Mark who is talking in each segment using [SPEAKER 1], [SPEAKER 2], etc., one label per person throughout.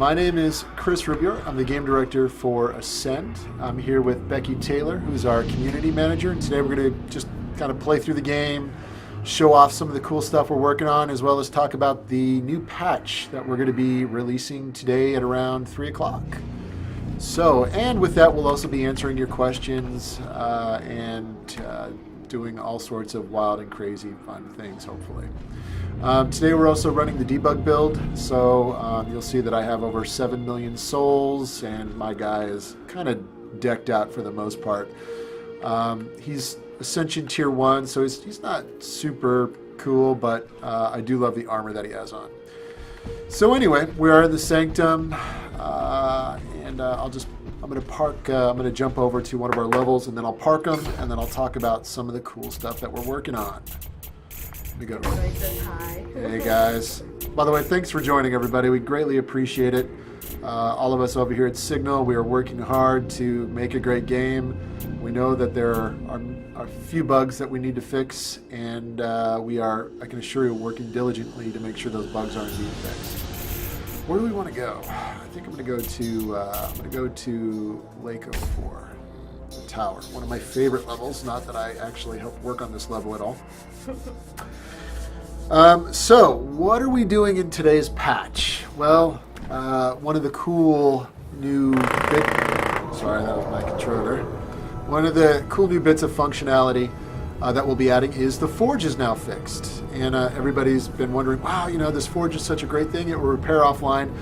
[SPEAKER 1] My name is Chris Rubio. I'm the game director for Ascend. I'm here with Becky Taylor, who's our community manager. And today we're going to just kind of play through the game, show off some of the cool stuff we're working on, as well as talk about the new patch that we're going to be releasing today at around 3 o'clock. So, and with that, we'll also be answering your questions and doing all sorts of wild and crazy fun things, hopefully. Today we're also running the debug build, so you'll see that I have over 7 million souls, and my guy is kind of decked out for the most part. He's Ascension Tier 1, so he's not super cool, but I do love the armor that he has on. So anyway, we are in the Sanctum, and I'm going to jump over to one of our levels, and then I'll park them, and then I'll talk about some of the cool stuff that we're working on. Go.
[SPEAKER 2] Hi.
[SPEAKER 1] Hey guys. By the way, thanks for joining, everybody. We greatly appreciate it. All of us over here at Signal, we are working hard to make a great game. We know that there are a few bugs that we need to fix, and we are, I can assure you, working diligently to make sure those bugs are indeed fixed. Where do we want to go? I think I'm going to go to Lake 04, the tower. One of my favorite levels. Not that I actually helped work on this level at all. So, what are we doing in today's patch? Well, one of the cool new sorry, that was my controller. One of the cool new bits of functionality that we'll be adding is the forge is now fixed. And everybody's been wondering, wow, this forge is such a great thing, it will repair offline.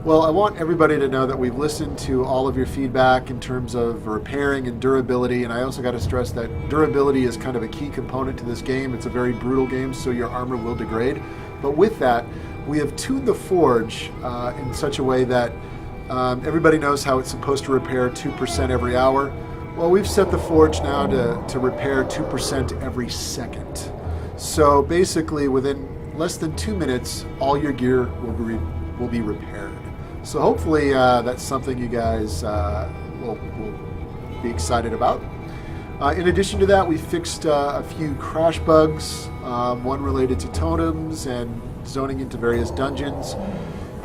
[SPEAKER 1] Well, I want everybody to know that we've listened to all of your feedback in terms of repairing and durability, and I also got to stress that durability is kind of a key component to this game. It's a very brutal game, so your armor will degrade. But with that, we have tuned the forge in such a way that everybody knows how it's supposed to repair 2% every hour. Well, we've set the forge now to repair 2% every second. So basically, within less than 2 minutes, all your gear will be repaired. So hopefully that's something you guys will be excited about. In addition to that, we fixed a few crash bugs, one related to totems and zoning into various dungeons.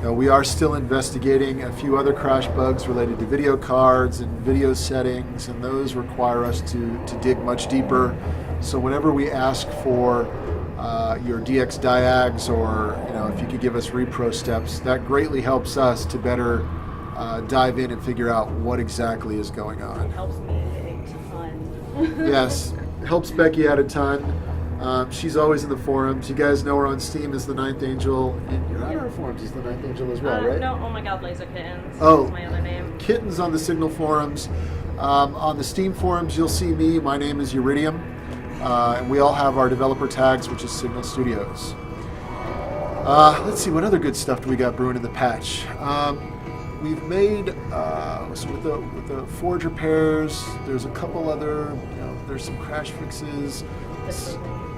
[SPEAKER 1] We are still investigating a few other crash bugs related to video cards and video settings, and those require us to dig much deeper. So whenever we ask for your DX diags, or if you could give us repro steps, that greatly helps us to better dive in and figure out what exactly is going on.
[SPEAKER 2] It helps me a ton.
[SPEAKER 1] Yes, helps Becky out a ton. She's always in the forums. You guys know her on Steam as the Ninth Angel, and you're on our forums as the Ninth Angel as well, right?
[SPEAKER 2] No, oh my god, Laser Kittens.
[SPEAKER 1] Oh,
[SPEAKER 2] That's my other name.
[SPEAKER 1] Kittens on the Signal forums. On the Steam forums, you'll see me. My name is Uridium. And we all have our developer tags, which is Signal Studios. Let's see, what other good stuff do we got brewing in the patch? We've made, so with the forge repairs, there's a couple other, there's some crash fixes,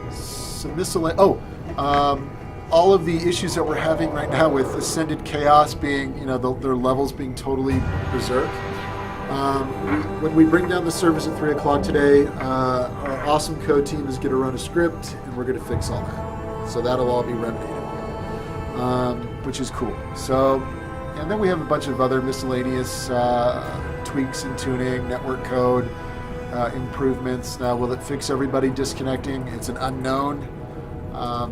[SPEAKER 1] some miscellaneous, all of the issues that we're having right now with Ascended Chaos being, their levels being totally berserk. When we bring down the servers at 3 o'clock today, our awesome code team is going to run a script, and we're going to fix all that. So that'll all be remedied, which is cool. So, and then we have a bunch of other miscellaneous tweaks and tuning, network code improvements. Now, will it fix everybody disconnecting? It's an unknown,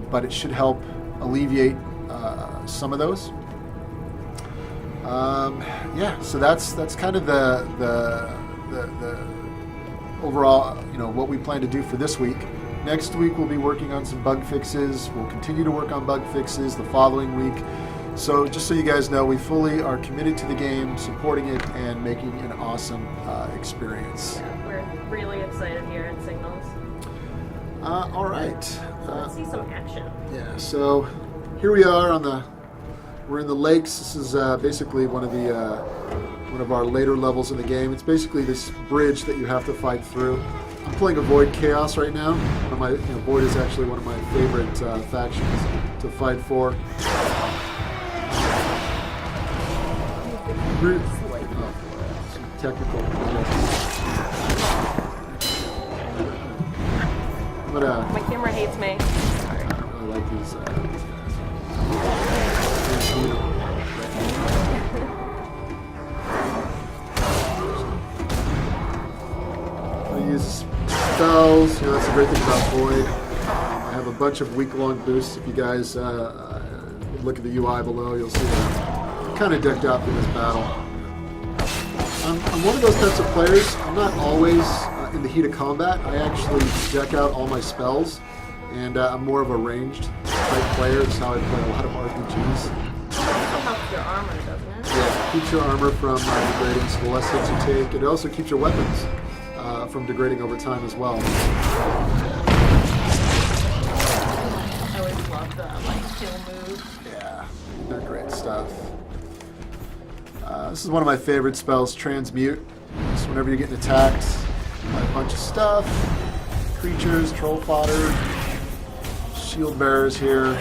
[SPEAKER 1] but it should help alleviate some of those. So that's kind of the overall, what we plan to do for this week. Next week we'll be working on some bug fixes. We'll continue to work on bug fixes the following week. So just so you guys know, we fully are committed to the game, supporting it, and making an awesome experience.
[SPEAKER 2] Yeah, we're really excited here at Signals.
[SPEAKER 1] All right.
[SPEAKER 2] So let's see some action.
[SPEAKER 1] Yeah. So here we are we're in the lakes. This is basically one of our later levels in the game. It's basically this bridge that you have to fight through. I'm playing a Void Chaos right now. Void is actually one of my favorite factions to fight for. Some technical.
[SPEAKER 2] My camera hates me. Sorry.
[SPEAKER 1] I like these guys. You know, that's the great thing about Void. I have a bunch of week-long boosts. If you guys look at the UI below, you'll see that I'm kind of decked out for this battle. I'm one of those types of players. I'm not always in the heat of combat. I actually deck out all my spells, and I'm more of a ranged type player. That's how I play a lot of RPGs.
[SPEAKER 2] It also helps your armor, doesn't it?
[SPEAKER 1] Yeah, keeps your armor from degrading, so the less hits you take. It also keeps your weapons from degrading over time as well.
[SPEAKER 2] I always love the kill move.
[SPEAKER 1] Yeah, they're great stuff. This is one of my favorite spells, Transmute. So whenever you're getting attacked by a bunch of stuff, creatures, troll fodder, shield bearers here,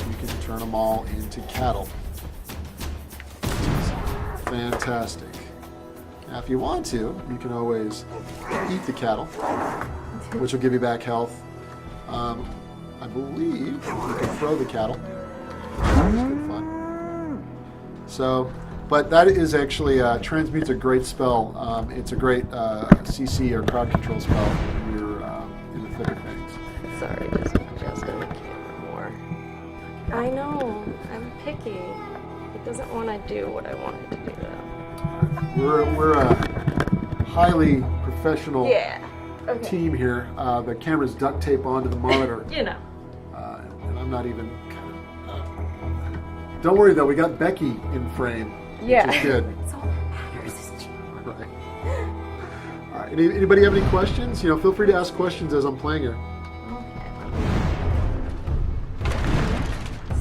[SPEAKER 1] you can turn them all into cattle. Fantastic. Now, if you want to, you can always eat the cattle, which will give you back health. I believe you can throw the cattle. That's good fun. So, but that is actually, Transmute's a great spell. It's a great CC or crowd control spell when you're in the thick of things.
[SPEAKER 2] Sorry, just adjusting the camera more. I know, I'm picky. It doesn't want to do what I want it to do, though.
[SPEAKER 1] We're a highly professional team here. The camera's duct tape onto the monitor.
[SPEAKER 2] You know.
[SPEAKER 1] And I'm not even Don't worry though, we got Becky in frame, which is good.
[SPEAKER 2] So matters is
[SPEAKER 1] Right. All right. Anybody have any questions? You know, feel free to ask questions as I'm playing here.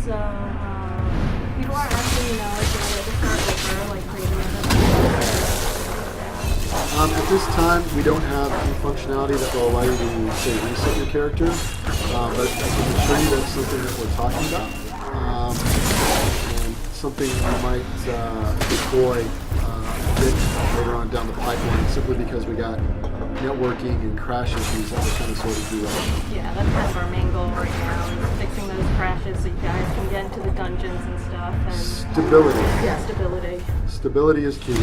[SPEAKER 2] So, people are asking, you know, if you're ready to start over, like creating
[SPEAKER 1] At this time, we don't have any functionality that will allow you to, say, reset your character, but I can assure you that's something that we're talking about, and something we might deploy a bit later on down the pipeline, simply because we got networking and crash issues that we're kind of sort of do that.
[SPEAKER 2] Yeah, that's kind of our main goal right now, is fixing those crashes so you guys can get into the dungeons and stuff. And
[SPEAKER 1] Stability.
[SPEAKER 2] yeah, stability.
[SPEAKER 1] Stability is key.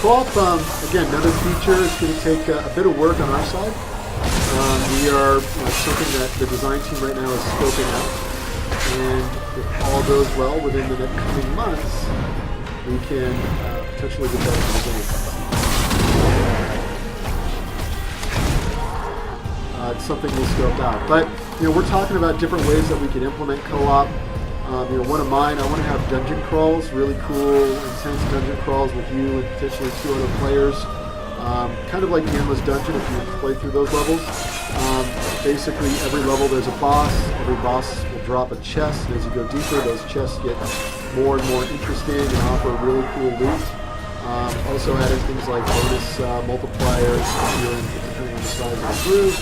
[SPEAKER 1] Co-op, again, another feature is going to take a bit of work on our side. We are something that the design team right now is scoping out, and if all goes well within the next coming months, we can potentially develop the game. It's something we'll scope out, but we're talking about different ways that we can implement co-op. One of mine, I want to have dungeon crawls, really cool, intense dungeon crawls with you and potentially 2 other players. Kind of like the Endless Dungeon if you play through those levels. Basically, every level there's a boss. Every boss will drop a chest, and as you go deeper, those chests get more and more interesting and offer really cool loot. Also adding things like bonus multipliers depending on the size of the group.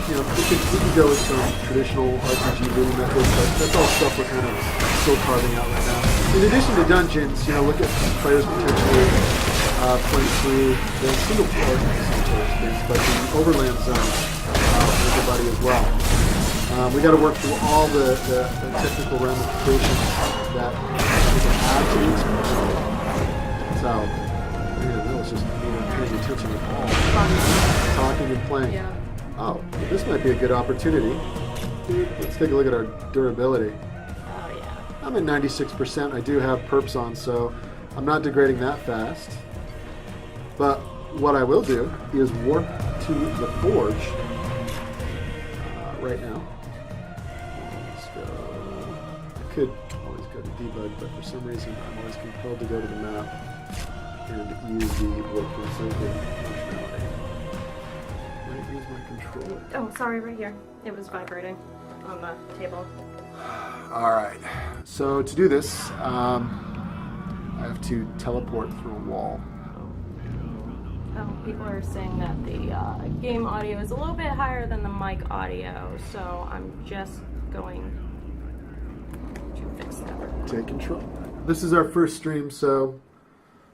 [SPEAKER 1] We can go with some traditional RPG looting methods, but that's all stuff we're kind of still carving out right now. In addition to dungeons, look at players potentially playing through the single player space, but the overland zone for everybody as well. We got to work through all the technical ramifications that we can add to the experience. So, that was just me not paying attention at all. Talking and playing.
[SPEAKER 2] Yeah.
[SPEAKER 1] Oh, this might be a good opportunity. Let's take a look at our durability.
[SPEAKER 2] Oh, yeah.
[SPEAKER 1] I'm at 96%. I do have perps on, so I'm not degrading that fast. But what I will do is warp to the forge right now. Let's go. I could always go to debug, but for some reason I'm always compelled to go to the map and use the warp consulting functionality. Use my controller.
[SPEAKER 2] Oh, sorry, right here. It was vibrating on the table.
[SPEAKER 1] All right. So to do this, I have to teleport through a wall.
[SPEAKER 2] Oh, people are saying that the game audio is a little bit higher than the mic audio, so I'm just going to fix that.
[SPEAKER 1] Take control. This is our first stream, so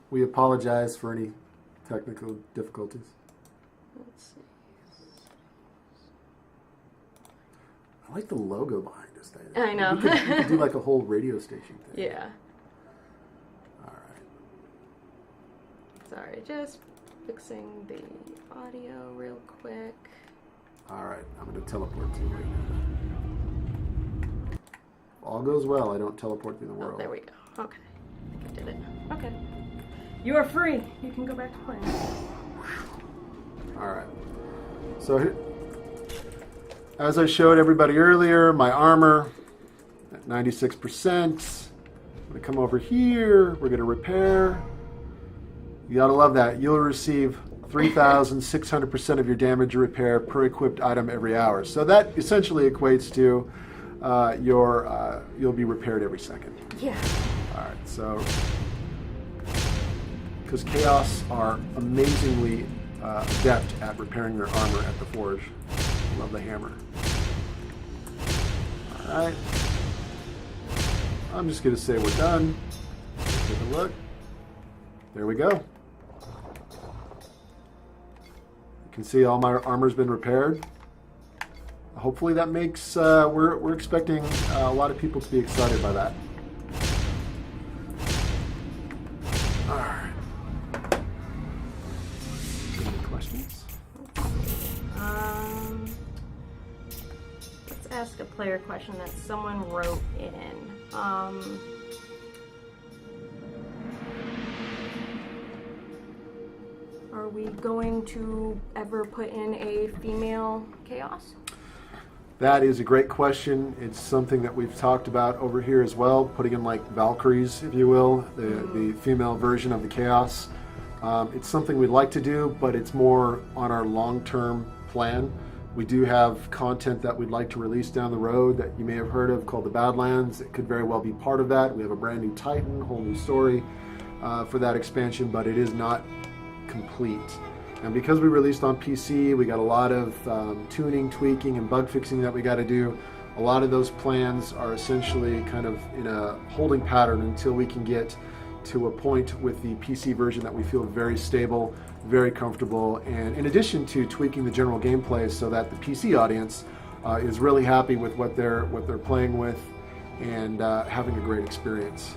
[SPEAKER 1] we apologize for any technical difficulties.
[SPEAKER 2] Let's see.
[SPEAKER 1] I like the logo behind this thing.
[SPEAKER 2] I know.
[SPEAKER 1] We could do like a whole radio station thing.
[SPEAKER 2] Yeah. Sorry, just fixing the audio real quick.
[SPEAKER 1] Alright, I'm going to teleport to you right now. If all goes well, I don't teleport through the world.
[SPEAKER 2] Oh, there we go. Okay. I think I did it. Okay. You are free. You can go back to playing.
[SPEAKER 1] Alright. So, as I showed everybody earlier, my armor at 96%. I'm going to come over here. We're going to repair. You gotta love that. You'll receive 3,600% of your damage repair per equipped item every hour. So that essentially equates to you'll be repaired every second.
[SPEAKER 2] Yeah.
[SPEAKER 1] All right. So because Chaos are amazingly adept at repairing their armor at the forge. Love the hammer. All right. I'm just gonna say we're done. Take a look. There we go. You can see all my armor's been repaired. Hopefully that makes, we're expecting a lot of people to be excited by that. All right. Any questions?
[SPEAKER 2] Let's ask a player question that someone wrote in. Are we going to ever put in a female Chaos?
[SPEAKER 1] That is a great question. It's something that we've talked about over here as well, putting in like Valkyries, if you will, the female version of the Chaos. It's something we'd like to do, but it's more on our long-term plan. We do have content that we'd like to release down the road that you may have heard of called the Badlands. It could very well be part of that. We have a brand new Titan, whole new story for that expansion, but it is not complete. And because we released on PC, we got a lot of tuning, tweaking, and bug fixing that we got to do. A lot of those plans are essentially kind of in a holding pattern until we can get to a point with the PC version that we feel very stable, very comfortable, and in addition to tweaking the general gameplay so that the PC audience is really happy with what they're playing with and having a great experience.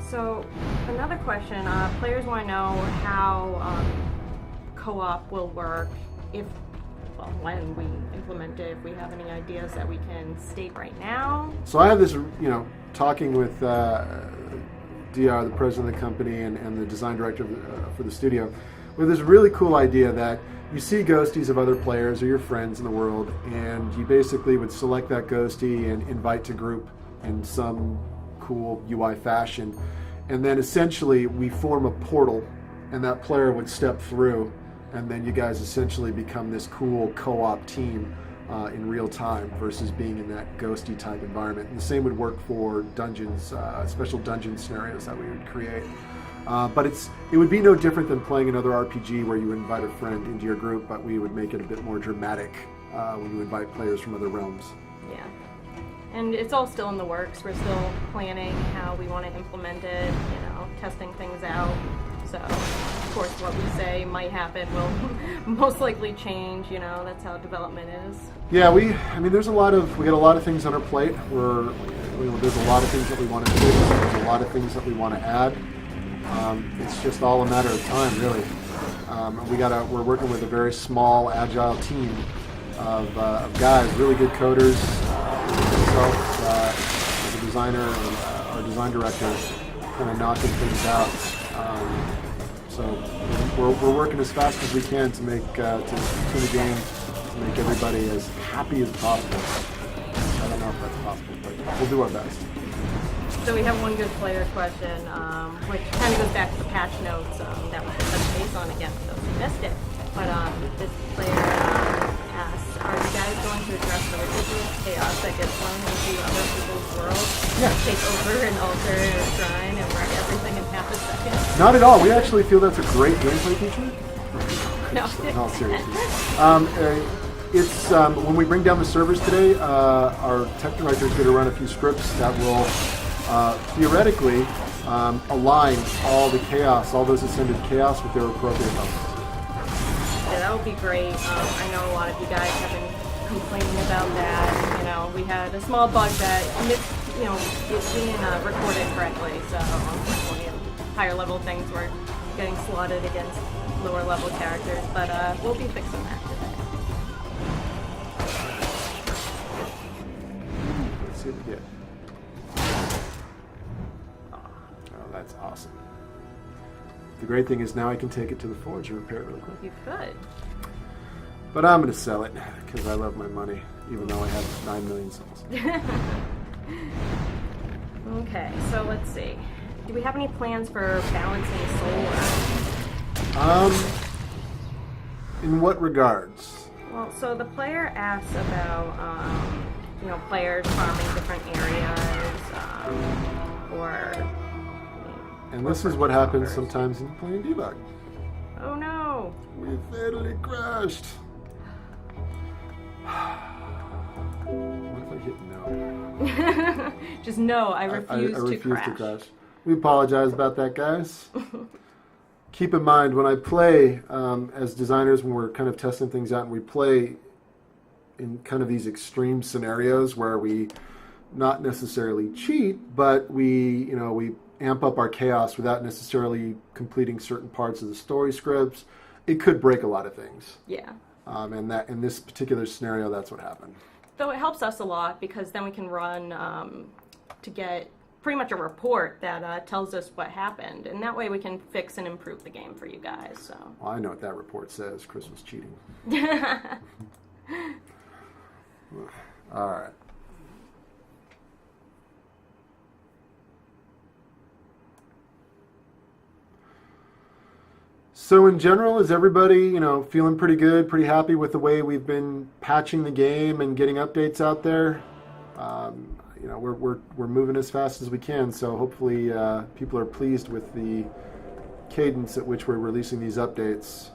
[SPEAKER 2] So another question, players want to know how co-op will work when we implement it, if we have any ideas that we can state right now.
[SPEAKER 1] So I have this, talking with DR, the president of the company, and the design director for the studio, with this really cool idea that you see ghosties of other players or your friends in the world, and you basically would select that ghostie and invite to group in some cool UI fashion, and then essentially we form a portal, and that player would step through, and then you guys essentially become this cool co-op team in real time versus being in that ghosty type environment. And the same would work for dungeons, special dungeon scenarios that we would create. But it would be no different than playing another RPG where you invite a friend into your group, but we would make it a bit more dramatic when you invite players from other realms.
[SPEAKER 2] Yeah. And it's all still in the works. We're still planning how we want to implement it, testing things out. So, of course, what we say might happen will most likely change. That's how development is. Yeah,
[SPEAKER 1] we got a lot of things on our plate. There's a lot of things that we want to do. There's a lot of things that we want to add. It's just all a matter of time, really. We're working with a very small, agile team of guys, really good coders. Myself, as a designer, and our design director, kind of knocking things out. So we're working as fast as we can to make to the game to make everybody as happy as possible. I don't know if that's possible, but we'll do our best.
[SPEAKER 2] So we have one good player question, which kind of goes back to the patch notes that we touched base on again for those who missed it. But this player asks, are you guys going to address the ridiculous chaos that gets thrown into other people's worlds?
[SPEAKER 1] Yeah.
[SPEAKER 2] Take over and alter and shrine and wreck everything in half a second?
[SPEAKER 1] Not at all. We actually feel that's a great gameplay feature.
[SPEAKER 2] No.
[SPEAKER 1] In all seriousness. It's when we bring down the servers today, our tech director is going to run a few scripts that will theoretically align all the chaos, all those ascended chaos with their appropriate levels.
[SPEAKER 2] Yeah, that would be great. I know a lot of you guys have been complaining about that. We had a small bug that it didn't recorded correctly, so unfortunately higher level things were getting slotted against lower level characters, but we'll be fixing that today.
[SPEAKER 1] Let's see what we get. Oh, that's awesome. The great thing is now I can take it to the forge and repair it real quick.
[SPEAKER 2] You could.
[SPEAKER 1] But I'm going to sell it because I love my money, even though I have 9 million souls.
[SPEAKER 2] Okay, so let's see. Do we have any plans for balancing solar?
[SPEAKER 1] In what regards?
[SPEAKER 2] Well, so the player asks about, players farming different areas, or...
[SPEAKER 1] And this is what happens sometimes in playing debug.
[SPEAKER 2] Oh no!
[SPEAKER 1] We fatally crashed. What if I hit no?
[SPEAKER 2] Just no, I refuse to crash.
[SPEAKER 1] We apologize about that, guys. Keep in mind, when I play, as designers, when we're kind of testing things out, and we play in kind of these extreme scenarios where we not necessarily cheat, but we amp up our chaos without necessarily completing certain parts of the story scripts, it could break a lot of things.
[SPEAKER 2] Yeah.
[SPEAKER 1] And that in this particular scenario, that's what happened.
[SPEAKER 2] Though it helps us a lot because then we can run to get pretty much a report that tells us what happened, and that way we can fix and improve the game for you guys. So.
[SPEAKER 1] Well, I know what that report says. Chris was cheating. All right. So in general, is everybody, feeling pretty good, pretty happy with the way we've been patching the game and getting updates out there? We're moving as fast as we can, so hopefully people are pleased with the cadence at which we're releasing these updates.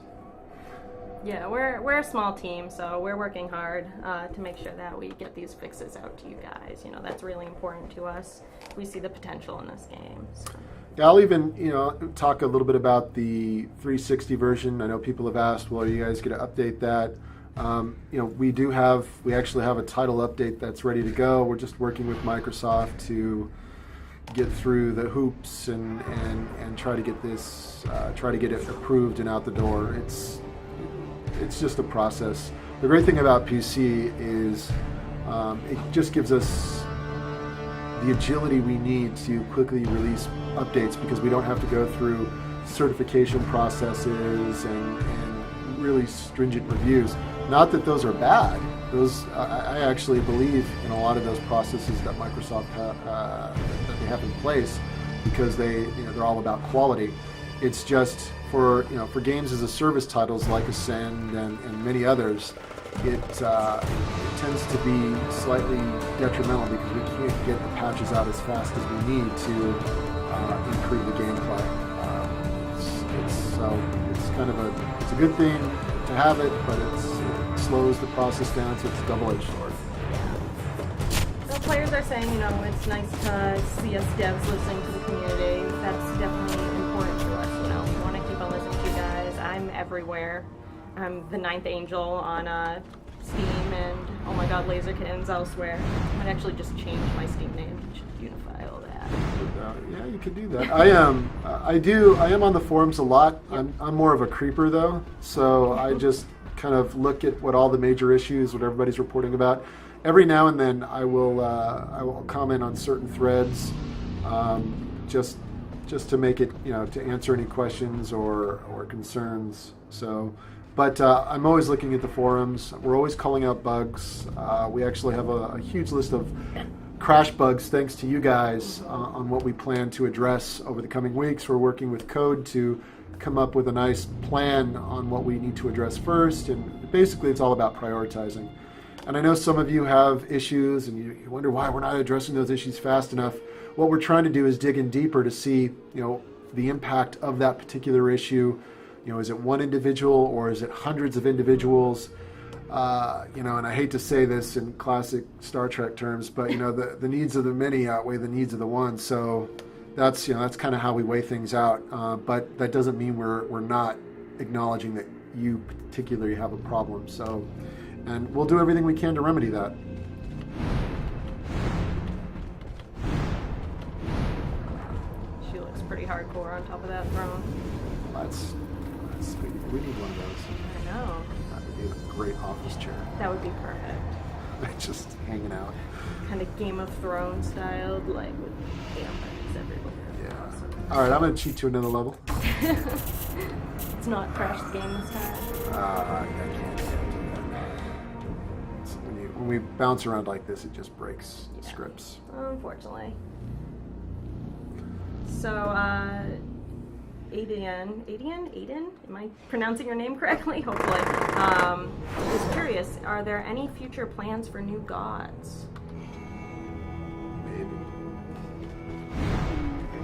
[SPEAKER 2] Yeah, we're a small team, so we're working hard to make sure that we get these fixes out to you guys. That's really important to us. We see the potential in this game. So.
[SPEAKER 1] Yeah, I'll even, talk a little bit about the 360 version. I know people have asked, well, are you guys going to update that? We actually have a title update that's ready to go. We're just working with Microsoft to get through the hoops and try to get this, try to get it approved and out the door. It's just a process. The great thing about PC is it just gives us the agility we need to quickly release updates because we don't have to go through certification processes and really stringent reviews. Not that those are bad. Those I actually believe in a lot of those processes that Microsoft that they have in place because they're all about quality. It's just for games as a service titles like Ascend and many others, it tends to be slightly detrimental because we can't get the patches out as fast as we need to improve the gameplay. It's kind of a good thing to have it, but it slows the process down, so it's a double-edged sword.
[SPEAKER 2] The players are saying, it's nice to see us devs listening to the community. That's definitely important to us. We want to keep on listening to you guys. I'm everywhere. I'm the Ninth Angel on Steam, and oh my god, Laserkitten's elsewhere. I'd actually just change my Steam name. Should unify all that.
[SPEAKER 1] Yeah, you could do that. I am on the forums a lot. Yep. I'm more of a creeper though, so I just kind of look at what all the major issues, what everybody's reporting about. Every now and then I will comment on certain threads, just to make it, to answer any questions or concerns. So, but I'm always looking at the forums. We're always calling out bugs. We actually have a huge list of crash bugs thanks to you guys on what we plan to address over the coming weeks. We're working with code to come up with a nice plan on what we need to address first, and basically it's all about prioritizing. And I know some of you have issues and you wonder why we're not addressing those issues fast enough. What we're trying to do is dig in deeper to see, the impact of that particular issue. Is it one individual or is it hundreds of individuals? And I hate to say this in classic Star Trek terms, but the needs of the many outweigh the needs of the one. So that's kind of how we weigh things out. But that doesn't mean we're not acknowledging that you particularly have a problem. So, and we'll do everything we can to remedy that.
[SPEAKER 2] She looks pretty hardcore on top of that throne.
[SPEAKER 1] That's sweet. We need one of those.
[SPEAKER 2] I know.
[SPEAKER 1] That would be a great office chair.
[SPEAKER 2] That would be perfect.
[SPEAKER 1] Just hanging out.
[SPEAKER 2] Kind of Game of Thrones styled, like with cameras everywhere.
[SPEAKER 1] Yeah.
[SPEAKER 2] Awesome.
[SPEAKER 1] All right, I'm gonna cheat to another level.
[SPEAKER 2] It's not crash the game this time.
[SPEAKER 1] I can't do that. When we bounce around like this, it just breaks scripts.
[SPEAKER 2] Unfortunately. So, Aiden, am I pronouncing your name correctly? Hopefully. Is curious, are there any future plans for new gods?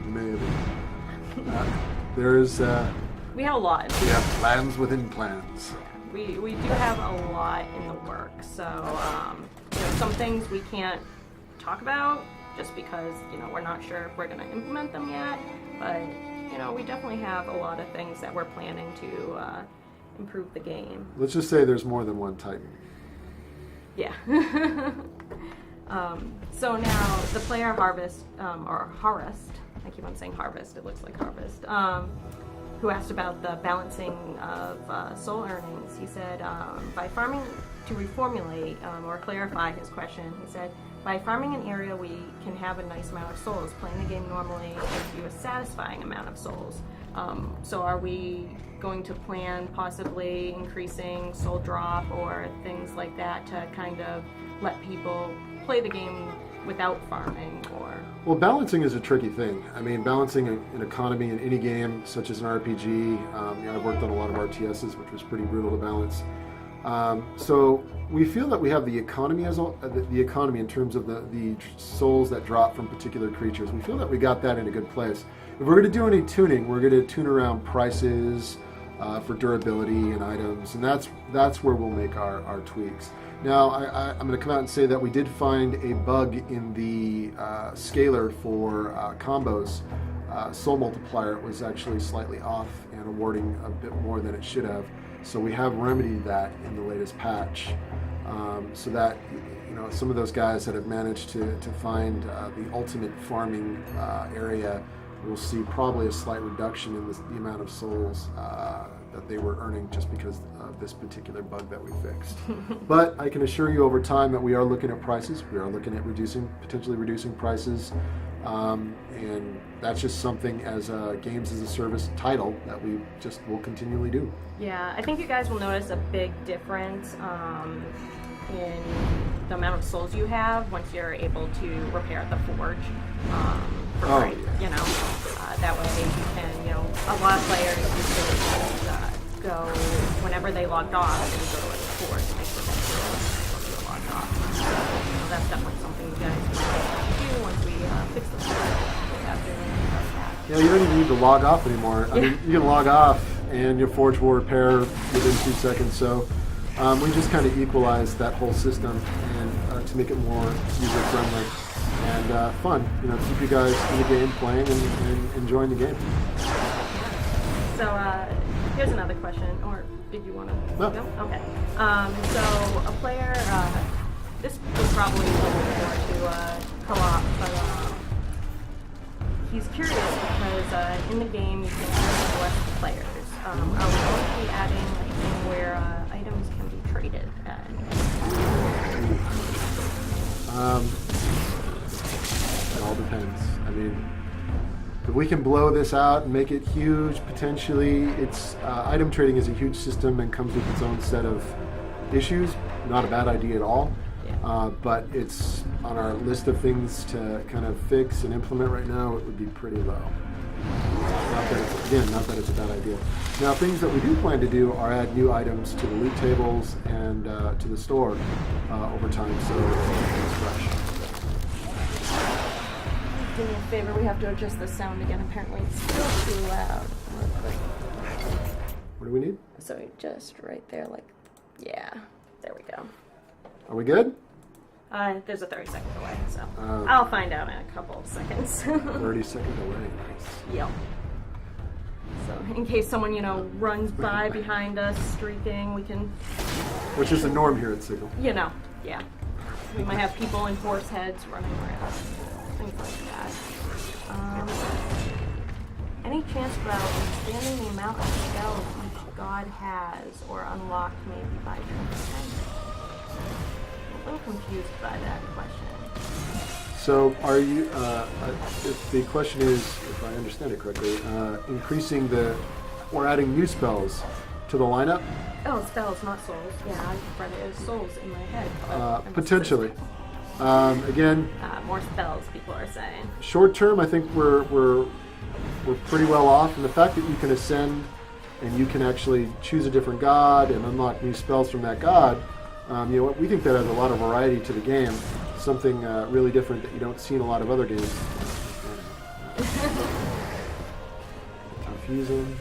[SPEAKER 1] Maybe. There's.
[SPEAKER 2] We have a lot.
[SPEAKER 1] We have plans within plans.
[SPEAKER 2] We do have a lot in the works. So, some things we can't talk about just because, we're not sure if we're going to implement them yet. But, we definitely have a lot of things that we're planning to improve the game.
[SPEAKER 1] Let's just say there's more than one Titan.
[SPEAKER 2] Yeah. So now the player Harvest, or Harvest, I keep on saying Harvest, it looks like Harvest, who asked about the balancing of soul earnings. He said, by farming, to reformulate or clarify his question, he said, by farming an area, we can have a nice amount of souls. Playing the game normally gives you a satisfying amount of souls. So are we going to plan possibly increasing soul drop or things like that to kind of let people play the game without farming? Or
[SPEAKER 1] well, balancing is a tricky thing. I mean, balancing an economy in any game, such as an RPG, I've worked on a lot of RTSs, which was pretty brutal to balance. So we feel that we have the economy the economy in terms of the souls that drop from particular creatures. We feel that we got that in a good place. If we're going to do any tuning, we're going to tune around prices for durability and items, and that's where we'll make our tweaks. Now, I'm going to come out and say that we did find a bug in the scaler for combos. Soul multiplier was actually slightly off and awarding a bit more than it should have. So we have remedied that in the latest patch, so that some of those guys that have managed to find the ultimate farming area will see probably a slight reduction in the amount of souls that they were earning just because of this particular bug that we fixed. But I can assure you over time that we are looking at prices. We are looking at potentially reducing prices. And that's just something as a games as a service title that we just will continually do.
[SPEAKER 2] Yeah, I think you guys will notice a big difference in the amount of souls you have once you're able to repair the forge for free.
[SPEAKER 1] Yeah.
[SPEAKER 2] That way you can, a lot of players used to go whenever they logged off, they would go to the forge and make sure that they were logged off. So, that's definitely something you guys can do once we fix the forge after that.
[SPEAKER 1] Yeah, you don't even need to log off anymore. I mean, you can log off and your forge will repair within 2 seconds. So we just kind of equalized that whole system and to make it more user-friendly and fun. Keep you guys in the game playing and enjoying the game.
[SPEAKER 2] So here's another question, or did you want to
[SPEAKER 1] No.
[SPEAKER 2] go? Okay. So a player, this was probably a little bit more to co-op, but he's curious because in the game you can select players. Are we going to be adding a thing where items can be traded at any
[SPEAKER 1] It all depends. I mean, if we can blow this out and make it huge, potentially, item trading is a huge system and comes with its own set of issues. Not a bad idea at all.
[SPEAKER 2] Yeah.
[SPEAKER 1] But it's on our list of things to kind of fix and implement right now. It would be pretty low. Not that it's a bad idea. Now, things that we do plan to do are add new items to the loot tables and to the store over time, so it's fresh.
[SPEAKER 2] Do me a favor, we have to adjust the sound again. Apparently it's still too loud.
[SPEAKER 1] What do we need?
[SPEAKER 2] So just right there, yeah, there we go.
[SPEAKER 1] Are we good?
[SPEAKER 2] There's a 30-second delay, so I'll find out in a couple of seconds.
[SPEAKER 1] 30-second delay. Nice.
[SPEAKER 2] Yep. So in case someone, runs by behind us streaking, we can...
[SPEAKER 1] Which is the norm here at Signal.
[SPEAKER 2] yeah. We might have people in horse heads running around, things like that. Any chance about expanding the amount of spells each god has or unlocked maybe by transcendence? I'm a little confused by that question.
[SPEAKER 1] So are you, if the question is, if I understand it correctly, increasing or adding new spells to the lineup?
[SPEAKER 2] Oh, spells, not souls. Yeah, I read it as souls in my head.
[SPEAKER 1] Potentially. Again,
[SPEAKER 2] more spells, people are saying.
[SPEAKER 1] Short term, I think we're pretty well off, and the fact that you can ascend and you can actually choose a different god and unlock new spells from that god, we think that adds a lot of variety to the game. Something really different that you don't see in a lot of other games. Confuse them.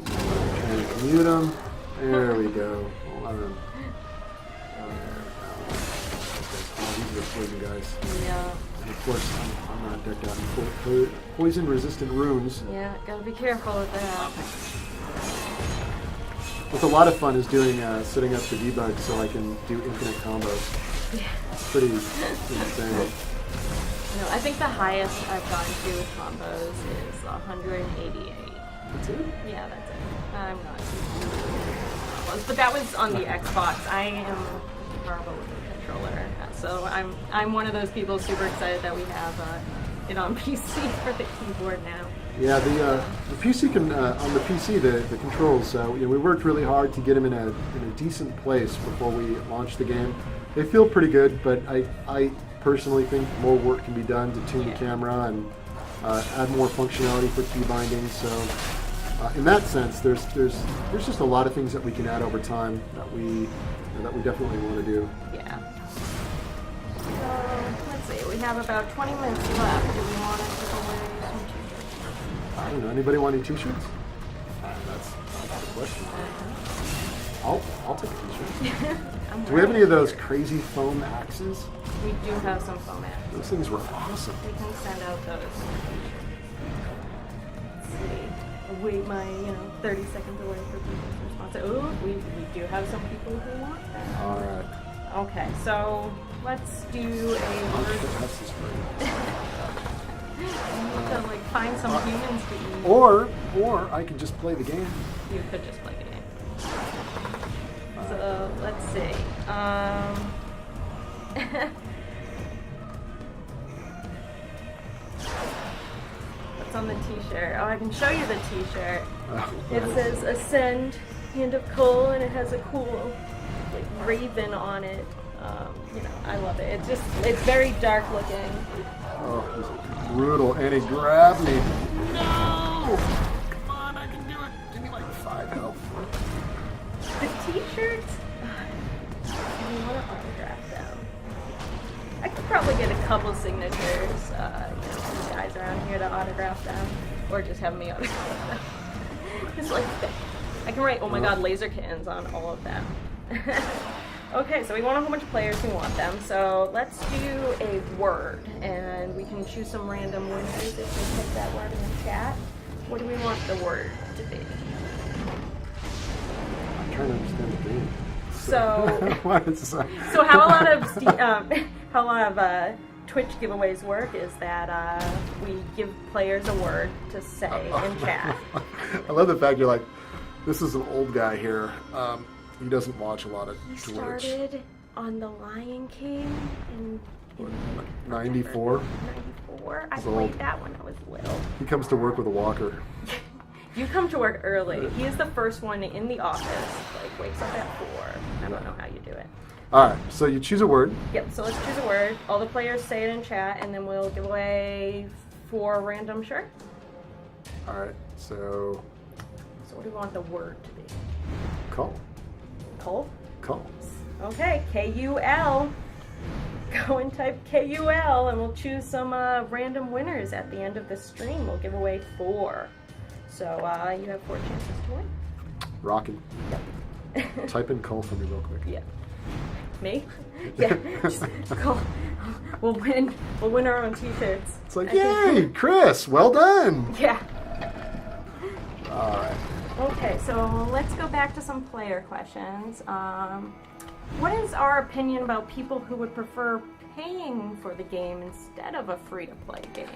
[SPEAKER 1] Trying to mute them. There we go. Hold on. These are poison guys.
[SPEAKER 2] Yeah.
[SPEAKER 1] And of course, I'm not decked out in poison-resistant runes.
[SPEAKER 2] Yeah, gotta be careful with that.
[SPEAKER 1] What's a lot of fun is doing setting up the debug so I can do infinite combos.
[SPEAKER 2] Yeah.
[SPEAKER 1] It's pretty insane.
[SPEAKER 2] No, I think the highest I've gotten to with combos is 188.
[SPEAKER 1] That's it?
[SPEAKER 2] Yeah, that's it. I'm not combos, but that was on the Xbox. I am horrible with the controller, so I'm one of those people super excited that we have it on PC for the keyboard now.
[SPEAKER 1] Yeah, the PC can on the PC the controls. We worked really hard to get them in a decent place before we launched the game. They feel pretty good, but I personally think more work can be done to tune the camera and add more functionality for key binding. So in that sense, there's just a lot of things that we can add over time that we definitely want to do.
[SPEAKER 2] Yeah. So let's see. We have about 20 minutes left. Do we want to give away some t-shirts?
[SPEAKER 1] I don't know. Anybody want any t-shirts? That's the question. I'll take a t-shirt. Do we have any of those crazy foam axes?
[SPEAKER 2] We do have some foam axes.
[SPEAKER 1] Those things were awesome.
[SPEAKER 2] We can send out those. Let's see. I'll wait my 30 seconds away for people's response. Oh, we do have some people who want that.
[SPEAKER 1] All right.
[SPEAKER 2] Okay, so let's do a word. We need to find some humans to eat.
[SPEAKER 1] Or I could just play the game.
[SPEAKER 2] You could just play the game. So let's see. What's on the t-shirt? Oh, I can show you the t-shirt. It says Ascend, Hand of Coal, and it has a cool raven on it. I love it. It's very dark looking.
[SPEAKER 1] Oh, it's brutal, and he grabbed me. No! Come on, I can do it. Give me 5 health.
[SPEAKER 2] The t-shirts, I want to autograph them. I could probably get a couple signatures, some guys around here to autograph them, or just have me autograph them. Just I can write, oh my god, laser kittens on all of them. Okay, so we want a whole bunch of players who want them, so let's do a word, and we can choose some random winners if we put that word in the chat. What do we want the word to be?
[SPEAKER 1] I'm trying to understand the game.
[SPEAKER 2] So how a lot of Twitch giveaways work is that we give players a word to say in chat.
[SPEAKER 1] I love the fact you're like, this is an old guy here. He doesn't watch a lot of Twitch.
[SPEAKER 2] He started on The Lion King in
[SPEAKER 1] 94?
[SPEAKER 2] 94. I played that when I was little.
[SPEAKER 1] He comes to work with a walker.
[SPEAKER 2] You come to work early. He is the first one in the office. Wakes up at 4. I don't know how you do it.
[SPEAKER 1] All right, so you choose a word.
[SPEAKER 2] Yep. So let's choose a word. All the players say it in chat, and then we'll give away 4 random shirts.
[SPEAKER 1] All right. So
[SPEAKER 2] what do we want the word to be?
[SPEAKER 1] Call.
[SPEAKER 2] Cole?
[SPEAKER 1] Call.
[SPEAKER 2] Okay, K-U-L. Go and type K-U-L, and we'll choose some random winners at the end of the stream. We'll give away 4. So you have 4 chances to win.
[SPEAKER 1] Rockin'. Yep. Type in call for me real quick.
[SPEAKER 2] Yeah. Me? Yeah. Just call. We'll win our own t-shirts.
[SPEAKER 1] It's like, yay, Chris, well done.
[SPEAKER 2] Yeah.
[SPEAKER 1] All right.
[SPEAKER 2] Okay, so let's go back to some player questions. What is our opinion about people who would prefer paying for the game instead of a free-to-play game?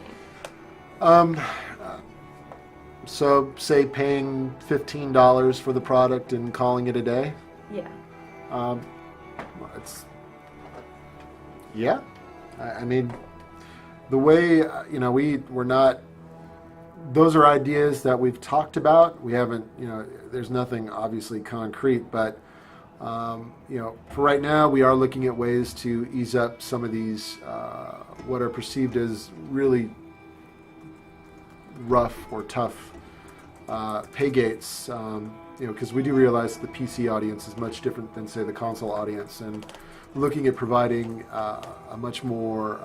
[SPEAKER 1] So, say paying $15 for the product and calling it a day.
[SPEAKER 2] Yeah.
[SPEAKER 1] It's yeah. I mean, the way we're not. Those are ideas that we've talked about. We haven't. There's nothing obviously concrete, but for right now, we are looking at ways to ease up some of these what are perceived as really rough or tough pay gates, because we do realize the PC audience is much different than, say, the console audience, and looking at providing a much more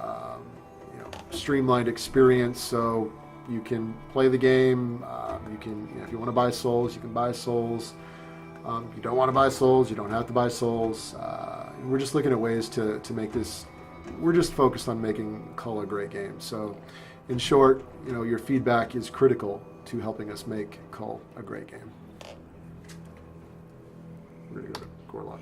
[SPEAKER 1] streamlined experience, so you can play the game. You can, if you want to buy souls, you can buy souls. If you don't want to buy souls, you don't have to buy souls. We're just looking at ways to make this. We're just focused on making Cull a great game. So, in short, your feedback is critical to helping us make Cull a great game. We're going to go to Gorlock.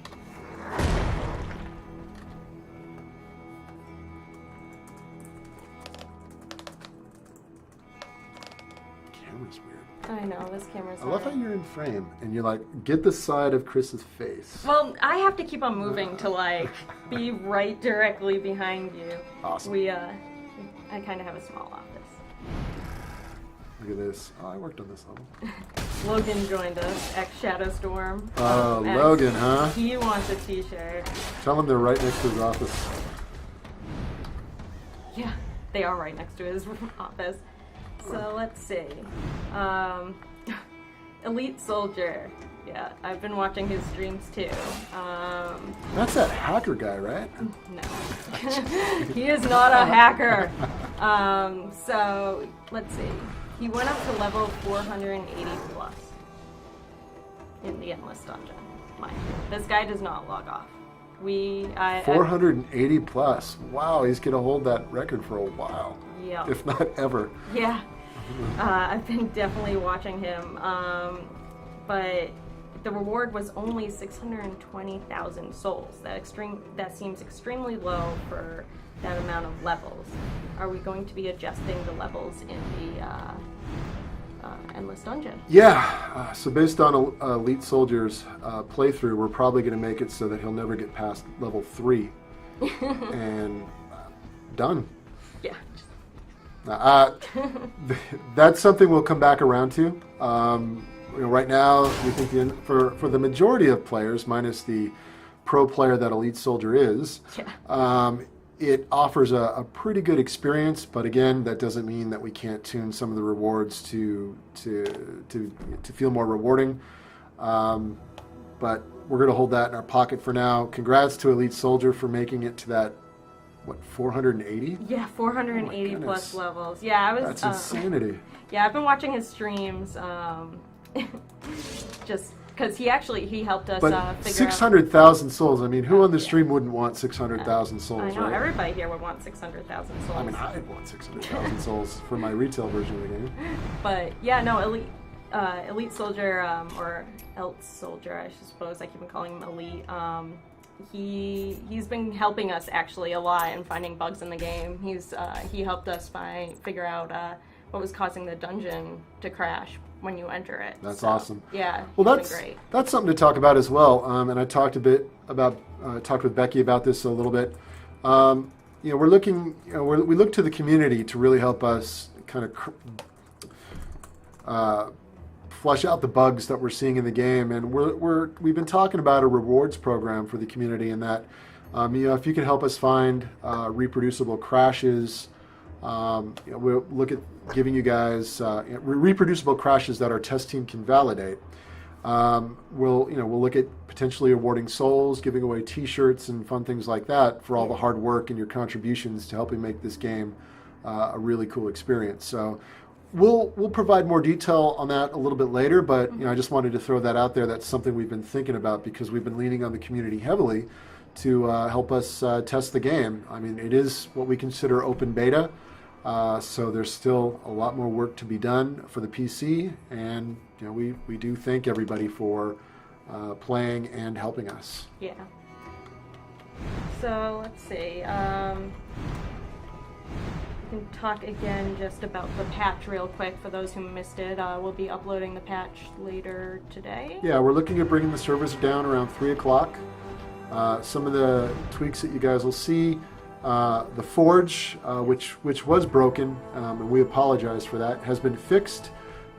[SPEAKER 1] Camera's weird.
[SPEAKER 2] I know, this camera's
[SPEAKER 1] I love how you're in frame and you're like, get the side of Chris's face.
[SPEAKER 2] Well, I have to keep on moving to like be right directly behind you.
[SPEAKER 1] Awesome.
[SPEAKER 2] I kind of have a small office.
[SPEAKER 1] Look at this. Oh, I worked on this level.
[SPEAKER 2] Logan joined us, ex-Shadowstorm.
[SPEAKER 1] Oh, Logan, huh?
[SPEAKER 2] He wants a t-shirt.
[SPEAKER 1] Tell him they're right next to his office.
[SPEAKER 2] Yeah, they are right next to his office. So let's see. Elite Soldier. Yeah, I've been watching his streams too.
[SPEAKER 1] That's that hacker guy, right?
[SPEAKER 2] No. He is not a hacker. So let's see. He went up to level 480 plus in the Endless Dungeon. Mind you. This guy does not log off.
[SPEAKER 1] 480 plus. Wow, he's gonna hold that record for a while.
[SPEAKER 2] Yeah.
[SPEAKER 1] If not ever.
[SPEAKER 2] Yeah. I've been definitely watching him. But the reward was only 620,000 souls. That seems extremely low for that amount of levels. Are we going to be adjusting the levels in the Endless Dungeon?
[SPEAKER 1] Yeah. So based on Elite Soldier's playthrough, we're probably going to make it so that he'll never get past level 3. And done.
[SPEAKER 2] Yeah.
[SPEAKER 1] That's something we'll come back around to. Right now, we think for the majority of players, minus the pro player that Elite Soldier is, it offers a pretty good experience. But again, that doesn't mean that we can't tune some of the rewards to feel more rewarding. But we're going to hold that in our pocket for now. Congrats to Elite Soldier for making it to that. What, 480?
[SPEAKER 2] Yeah, 480 plus levels. Yeah,
[SPEAKER 1] That's insanity.
[SPEAKER 2] Yeah, I've been watching his streams, just because he helped us figure out.
[SPEAKER 1] 600,000 souls. I mean, who on the stream wouldn't want 600,000 souls?
[SPEAKER 2] I know,
[SPEAKER 1] right?
[SPEAKER 2] Everybody here would want 600,000 souls.
[SPEAKER 1] I mean, I'd want 600,000 souls for my retail version of the game.
[SPEAKER 2] But yeah, no, Elite Soldier or Elite Soldier, I suppose. I keep on calling him Elite. He's been helping us actually a lot in finding bugs in the game. He helped us figure out what was causing the dungeon to crash when you enter it.
[SPEAKER 1] That's awesome.
[SPEAKER 2] Yeah,
[SPEAKER 1] well,
[SPEAKER 2] been great.
[SPEAKER 1] That's something to talk about as well. And I talked with Becky about this a little bit. We're looking. We look to the community to really help us kind of flush out the bugs that we're seeing in the game, and we've been talking about a rewards program for the community, and that if you can help us find reproducible crashes, we'll look at giving you guys reproducible crashes that our test team can validate. We'll look at potentially awarding souls, giving away T-shirts and fun things like that for all the hard work and your contributions to helping make this game a really cool experience. So. We'll provide more detail on that a little bit later, but I just wanted to throw that out there. That's something we've been thinking about because we've been leaning on the community heavily to help us test the game. I mean, it is what we consider open beta, so there's still a lot more work to be done for the PC, and we do thank everybody for playing and helping us.
[SPEAKER 2] Yeah. So let's see. We can talk again just about the patch real quick for those who missed it. We'll be uploading the patch later today.
[SPEAKER 1] Yeah, we're looking at bringing the servers down around 3 o'clock. Some of the tweaks that you guys will see, the forge, which was broken, and we apologize for that, has been fixed.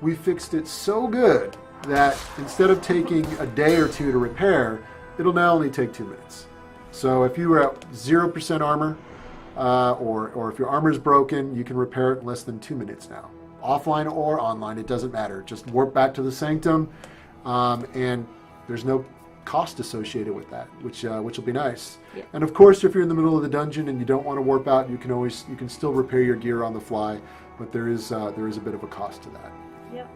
[SPEAKER 1] We fixed it so good that instead of taking a day or two to repair, it'll now only take 2 minutes. So if you were at 0% armor, or if your armor is broken, you can repair it in less than 2 minutes now. Offline or online, it doesn't matter. Just warp back to the sanctum, and there's no cost associated with that, which will be nice.
[SPEAKER 2] Yeah.
[SPEAKER 1] And of course, if you're in the middle of the dungeon and you don't want to warp out, you can still repair your gear on the fly, but there is a bit of a cost to that.
[SPEAKER 2] Yep.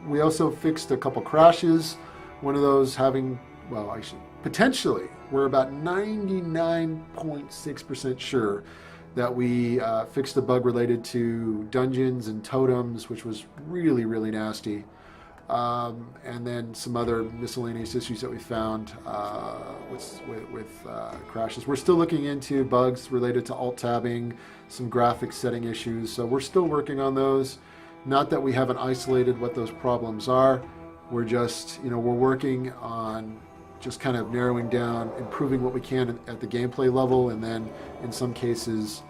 [SPEAKER 1] We also fixed a couple crashes. One of those potentially, we're about 99.6% sure that we fixed a bug related to dungeons and totems, which was really, really nasty. And then some other miscellaneous issues that we found with crashes. We're still looking into bugs related to alt-tabbing, some graphics setting issues, so we're still working on those. Not that we haven't isolated what those problems are. We're just, we're working on just kind of narrowing down, improving what we can at the gameplay level, and then in some cases,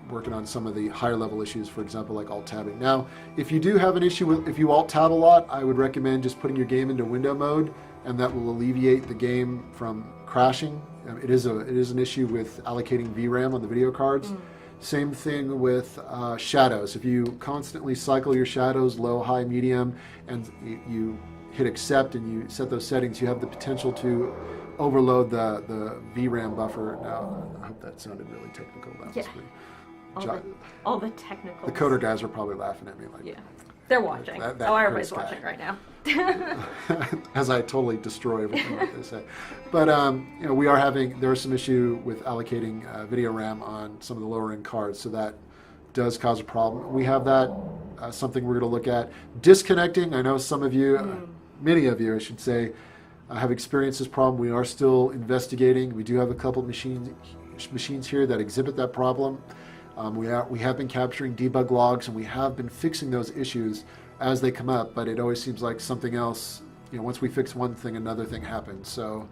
[SPEAKER 1] working on some of the higher level issues, for example, like alt-tabbing. Now, if you do have an issue if you alt-tab a lot, I would recommend just putting your game into window mode, and that will alleviate the game from crashing. It is an issue with allocating VRAM on the video cards. Same thing with shadows. If you constantly cycle your shadows, low, high, medium, and you hit accept and you set those settings, you have the potential to overload the VRAM buffer. Now, I hope that sounded really technical.
[SPEAKER 2] All the technical.
[SPEAKER 1] The coder guys are probably laughing at me like,
[SPEAKER 2] yeah, they're watching. Everybody's watching right now.
[SPEAKER 1] As I totally destroy everything that they say. But there is some issue with allocating video RAM on some of the lower end cards, so that does cause a problem. We have that, something we're going to look at. Disconnecting, I know some of you, many of you I should say, have experienced this problem. We are still investigating. We do have a couple of machines here that exhibit that problem. We have been capturing debug logs, and we have been fixing those issues as they come up, but it always seems like something else, once we fix one thing, another thing happens. So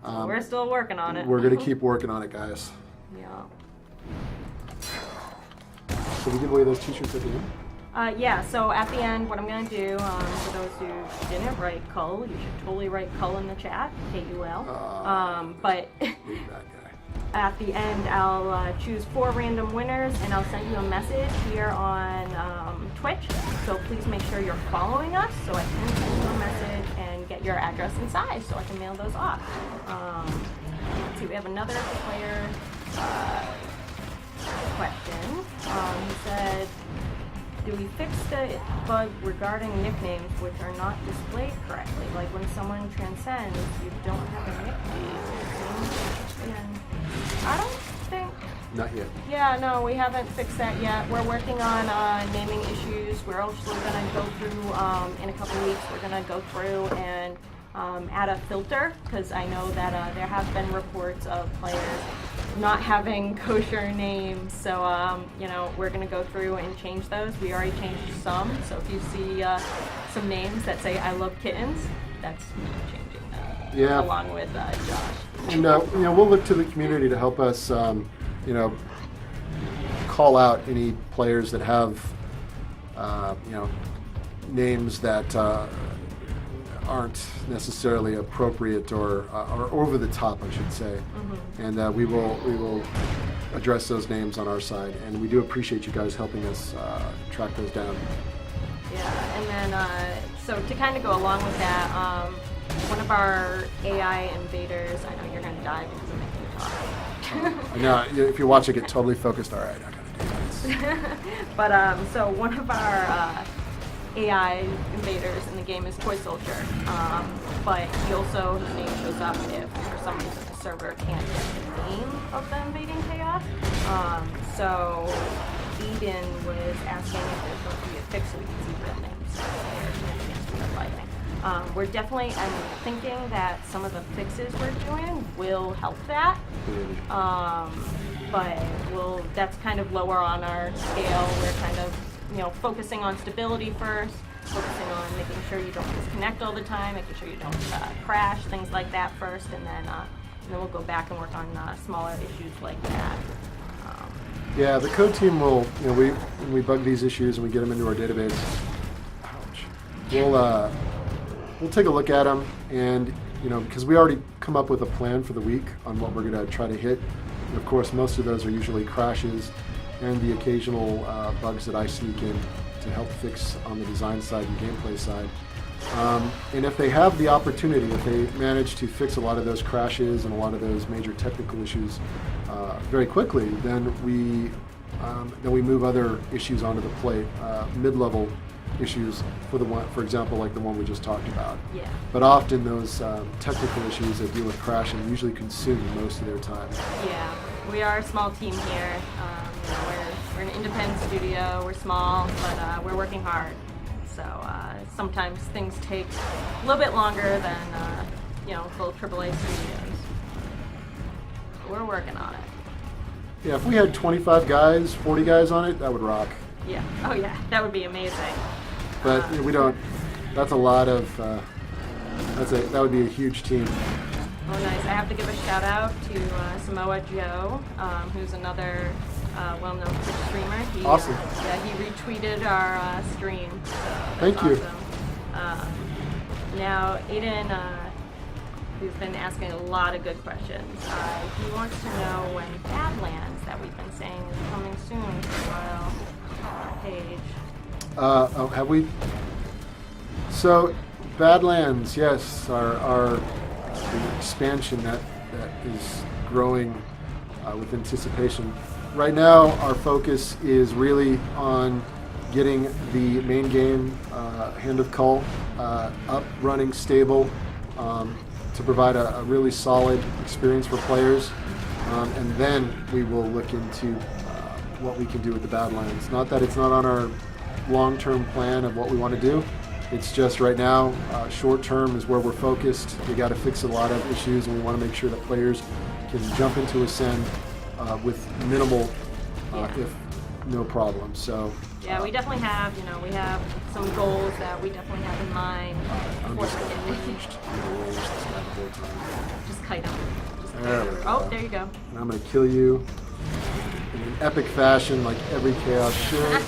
[SPEAKER 2] we're still working on it.
[SPEAKER 1] We're going to keep working on it, guys.
[SPEAKER 2] Yeah.
[SPEAKER 1] So we give away those t-shirts at the end?
[SPEAKER 2] Yeah, so at the end, what I'm going to do, for those who didn't write Cull, you should totally write Cull in the chat, K-U-L. But at the end, I'll choose 4 random winners, and I'll send you a message here on Twitch. So please make sure you're following us, so I can send you a message and get your address and size, so I can mail those off. Let's see, we have another player question. He said, do we fix the bug regarding nicknames which are not displayed correctly? Like when someone transcends, you don't have a nickname. I don't think...
[SPEAKER 1] Not yet.
[SPEAKER 2] Yeah, no, we haven't fixed that yet. We're working on naming issues. We're also going to go through, in a couple weeks, we're going to go through and add a filter, because I know that there have been reports of players not having kosher names, so we're going to go through and change those. We already changed some, so if you see some names that say I love kittens, that's me changing them, along with Josh.
[SPEAKER 1] And we'll look to the community to help us call out any players that have names that aren't necessarily appropriate or over the top, I should say. And we will address those names on our side, and we do appreciate you guys helping us track those down.
[SPEAKER 2] Yeah, and then so to kind of go along with that, one of our AI invaders, I know you're going to die because I'm making you talk.
[SPEAKER 1] Now, if you're watching it totally focused, all right, I gotta do this.
[SPEAKER 2] But so one of our AI invaders in the game is Toy Soldier, but he also, his name shows up if for some reason the server can't get the name of the invading chaos. So Eden was asking if there's going to be a fix so we can see real names. We're definitely, I'm thinking that some of the fixes we're doing will help that. but that's kind of lower on our scale. We're kind of, focusing on stability first, focusing on making sure you don't disconnect all the time, making sure you don't crash, things like that first, and then we'll go back and work on smaller issues like that.
[SPEAKER 1] Yeah, the code team will, when we bug these issues and we get them into our database, we'll take a look at them, and because we already come up with a plan for the week on what we're going to try to hit. And of course, most of those are usually crashes and the occasional bugs that I sneak in to help fix on the design side and gameplay side. And if they have the opportunity, if they manage to fix a lot of those crashes and a lot of those major technical issues very quickly, then we move other issues onto the plate, mid-level issues for example, like the one we just talked about.
[SPEAKER 2] Yeah.
[SPEAKER 1] But often those technical issues that deal with crashing usually consume most of their time.
[SPEAKER 2] Yeah, we are a small team here. We're an independent studio. We're small, but we're working hard. So sometimes things take a little bit longer than full AAA studios. We're working on it.
[SPEAKER 1] Yeah, if we had 25 guys, 40 guys on it, that would rock.
[SPEAKER 2] Yeah. Oh yeah, that would be amazing.
[SPEAKER 1] But we don't. That's a lot of. That would be a huge team.
[SPEAKER 2] Oh, nice. I have to give a shout out to Samoa Joe, who's another well-known Twitch streamer.
[SPEAKER 1] Awesome.
[SPEAKER 2] He retweeted our stream. So that's
[SPEAKER 1] Thank you.
[SPEAKER 2] Awesome. Now, Aiden, who's been asking a lot of good questions, he wants to know when Badlands, that we've been saying, is coming soon for a while. Page.
[SPEAKER 1] Have we? So, Badlands, yes, our the expansion that is growing with anticipation. Right now, our focus is really on getting the main game, Hand of Cull, up, running, stable, to provide a really solid experience for players, and then we will look into what we can do with the Badlands. Not that it's not on our long-term plan of what we want to do. It's just right now, short-term is where we're focused. We got to fix a lot of issues, and we want to make sure that players can jump into Ascend with minimal, if no problem. So.
[SPEAKER 2] Yeah, we definitely have, we have some goals that we definitely have in mind.
[SPEAKER 1] I'm just enraged.
[SPEAKER 2] Just kite them.
[SPEAKER 1] Oh,
[SPEAKER 2] there you go.
[SPEAKER 1] And I'm going to kill you in an epic fashion like every chaos should.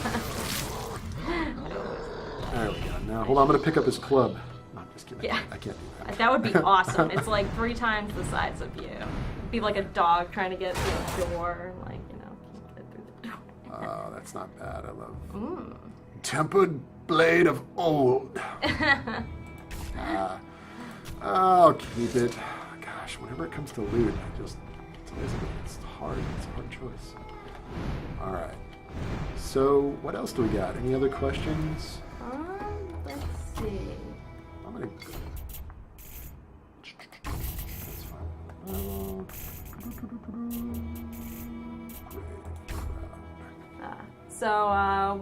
[SPEAKER 1] There we go. Now, hold on, I'm going to pick up his club. No, I'm just kidding.
[SPEAKER 2] Yeah.
[SPEAKER 1] I can't do that.
[SPEAKER 2] That would be awesome. It's like 3 times the size of you. It'd be like a dog trying to get through the door, like, can't get through the door.
[SPEAKER 1] Oh, that's not bad. I love Tempered Blade of Old. I'll keep it. Gosh, whenever it comes to loot, it's hard. It's a hard choice. All right. So, what else do we got? Any other questions?
[SPEAKER 2] Let's see.
[SPEAKER 1] I'm gonna. That's fine.
[SPEAKER 2] So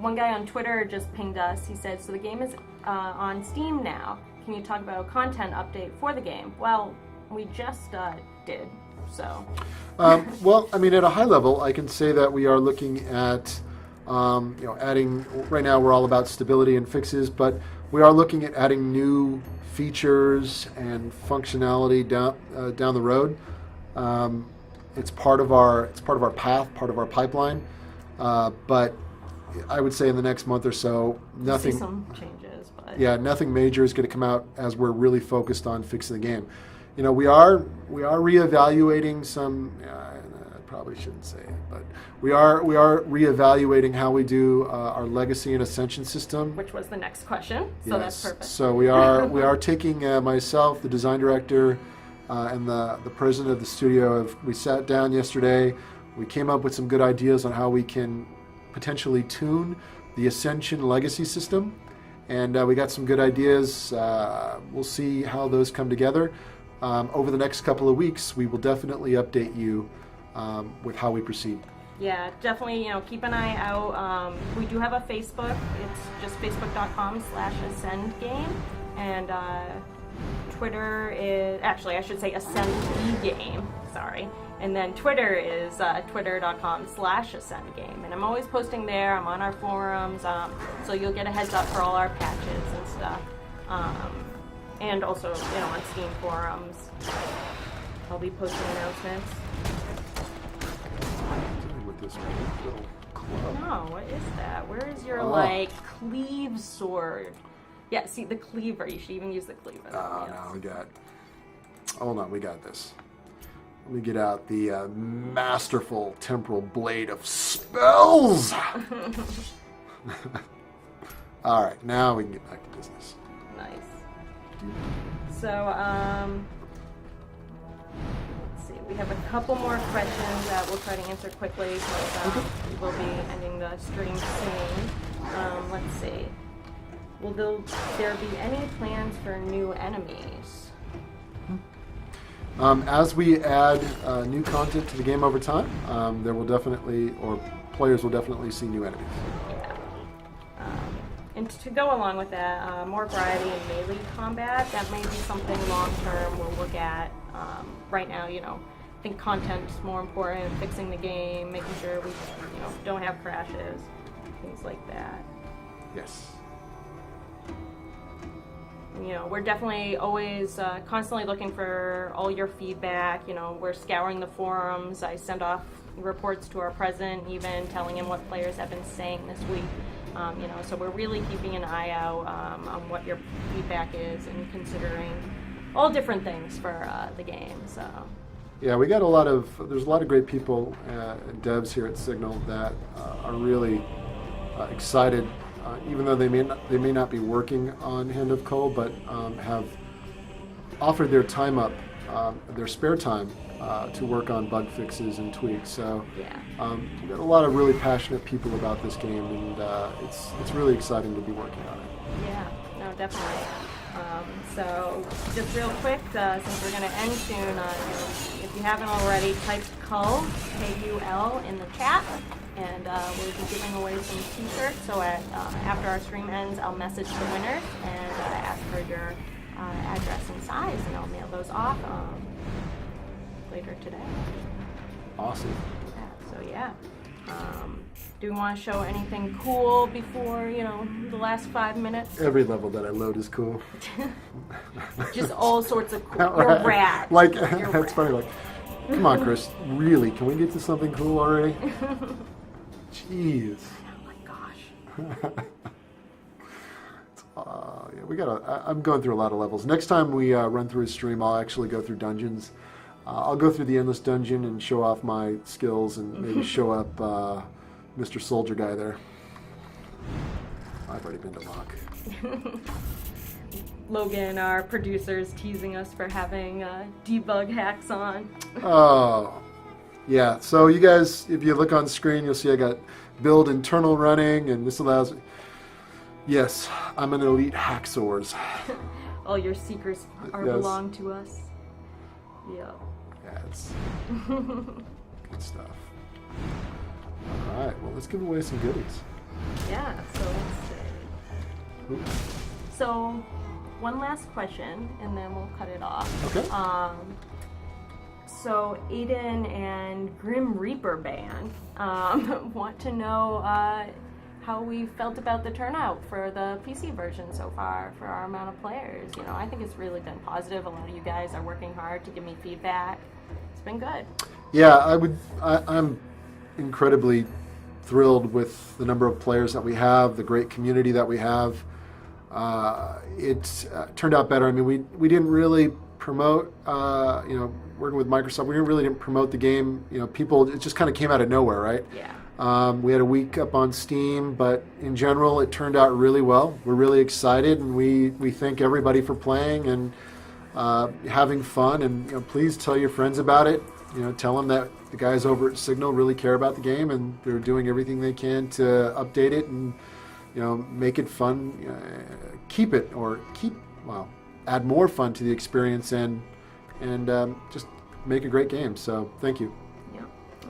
[SPEAKER 2] one guy on Twitter just pinged us. He said, so the game is on Steam now. Can you talk about a content update for the game? Well, we just did, so.
[SPEAKER 1] Well, I mean, at a high level, I can say that we are looking at, adding, right now we're all about stability and fixes, but we are looking at adding new features and functionality down the road. It's part of our path, part of our pipeline. But I would say in the next month or so, nothing.
[SPEAKER 2] See some changes, but
[SPEAKER 1] yeah, nothing major is going to come out as we're really focused on fixing the game. We are reevaluating some. I probably shouldn't say it, but we are reevaluating how we do our legacy and ascension system.
[SPEAKER 2] Which was the next question, so
[SPEAKER 1] yes.
[SPEAKER 2] that's perfect.
[SPEAKER 1] So we are taking myself, the design director, and the president of the studio. We sat down yesterday. We came up with some good ideas on how we can potentially tune the Ascension legacy system, and we got some good ideas. We'll see how those come together. Over the next couple of weeks, we will definitely update you with how we proceed.
[SPEAKER 2] Yeah, definitely, keep an eye out. We do have a Facebook. It's just facebook.com/ascendgame, and Twitter is, actually I should say Ascend the Game, sorry. And then Twitter is twitter.com/AscendGame. And I'm always posting there. I'm on our forums, so you'll get a heads up for all our patches and stuff. And also, on Steam forums, I'll be posting announcements.
[SPEAKER 1] With this little club.
[SPEAKER 2] No, what is that? Where is your, cleave sword? Yeah, see, the cleaver. You should even use the cleaver.
[SPEAKER 1] No, hold on, we got this. Let me get out the masterful temporal blade of spells! Alright, now we can get back to business.
[SPEAKER 2] Nice. So, let's see. We have a couple more questions that we'll try to answer quickly because we'll be ending the stream soon. Let's see. Will there be any plans for new enemies?
[SPEAKER 1] As we add new content to the game over time, there will definitely, or players will definitely see new enemies.
[SPEAKER 2] Yeah. And to go along with that, more variety in melee combat. That may be something long term we'll look at. Right now, I think content's more important. Fixing the game, making sure we, don't have crashes, things like that.
[SPEAKER 1] Yes.
[SPEAKER 2] We're definitely always constantly looking for all your feedback. We're scouring the forums. I send off reports to our president, even telling him what players have been saying this week. So we're really keeping an eye out on what your feedback is and considering all different things for the game. So. Yeah,
[SPEAKER 1] there's a lot of great people, devs here at Signal that are really excited. Even though they may not be working on Hand of Coal, but have offered their time up, their spare time, to work on bug fixes and tweaks. So we've got a lot of really passionate people about this game, and it's really exciting to be working on it.
[SPEAKER 2] Yeah, no, definitely. So just real quick, since we're going to end soon, if you haven't already, type Kull, K-U-L, in the chat. And we'll be giving away some t-shirts. So after our stream ends, I'll message the winners and ask for your address and size, and I'll mail those off later today.
[SPEAKER 1] Awesome.
[SPEAKER 2] Yeah. Do we want to show anything cool before, the last 5 minutes?
[SPEAKER 1] Every level that I load is cool.
[SPEAKER 2] Just all sorts of cool. You're rad.
[SPEAKER 1] That's funny. Come on, Chris. Really? Can we get to something cool already? Jeez.
[SPEAKER 2] Oh my gosh.
[SPEAKER 1] I'm going through a lot of levels. Next time we run through a stream, I'll actually go through dungeons. I'll go through the endless dungeon and show off my skills and maybe show up Mr. Soldier Guy there. I've already been to Mach.
[SPEAKER 2] Logan, our producer, is teasing us for having debug hacks on.
[SPEAKER 1] Oh. Yeah, so you guys, if you look on screen, you'll see I got build internal running, and this allows me. Yes, I'm an elite hacksaws.
[SPEAKER 2] All your secrets belong to us. Yep.
[SPEAKER 1] Yeah, it's good stuff. All right, well, let's give away some goodies.
[SPEAKER 2] Yeah, so let's see.
[SPEAKER 1] Oops.
[SPEAKER 2] So, one last question, and then we'll cut it off.
[SPEAKER 1] Okay.
[SPEAKER 2] So Aiden and Grim Reaper Band want to know how we felt about the turnout for the PC version so far for our amount of players. I think it's really been positive. A lot of you guys are working hard to give me feedback. It's been good.
[SPEAKER 1] Yeah, I'm incredibly thrilled with the number of players that we have, the great community that we have. It turned out better. I mean, we didn't really promote, working with Microsoft, we didn't promote the game. People, it just kind of came out of nowhere, right?
[SPEAKER 2] Yeah.
[SPEAKER 1] We had a week up on Steam, but in general, it turned out really well. We're really excited, and we thank everybody for playing and having fun. And please tell your friends about it. Tell them that the guys over at Signal really care about the game, and they're doing everything they can to update it and make it fun. Add more fun to the experience and just make a great game. So thank you.
[SPEAKER 2] Yeah.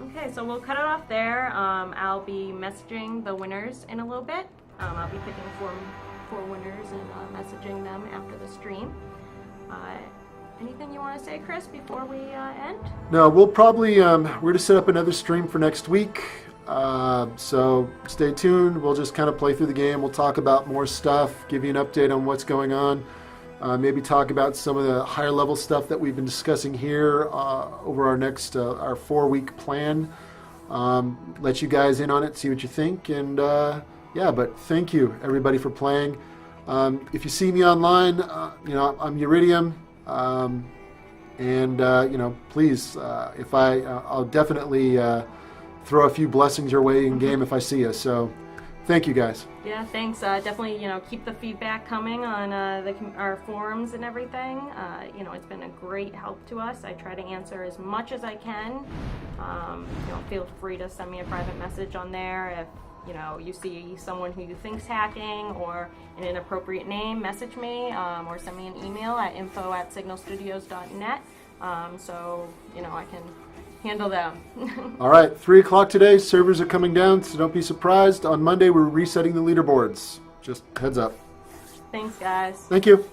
[SPEAKER 2] Okay, so we'll cut it off there. I'll be messaging the winners in a little bit. I'll be picking four winners and messaging them after the stream. Anything you want to say, Chris, before we end?
[SPEAKER 1] No, we'll probably, we're going to set up another stream for next week. So stay tuned. We'll just kind of play through the game. We'll talk about more stuff, give you an update on what's going on. Maybe talk about some of the higher level stuff that we've been discussing here over our next, our 4-week plan. Let you guys in on it, see what you think. And yeah, but thank you everybody for playing. If you see me online, you know, I'm Uridium. You know, please, if I'll definitely throw a few blessings your way in game if I see you. So, thank you guys.
[SPEAKER 2] Yeah, thanks. Definitely, you know, keep the feedback coming on our forums and everything. You know, it's been a great help to us. I try to answer as much as I can. You know, feel free to send me a private message on there if you know you see someone who you think's hacking or an inappropriate name. Message me or send me an email at info@signalstudios.net. So you know I can handle them.
[SPEAKER 1] All right, 3 o'clock today. Servers are coming down, so don't be surprised. On Monday, we're resetting the leaderboards. Just heads up.
[SPEAKER 2] Thanks, guys.
[SPEAKER 1] Thank you.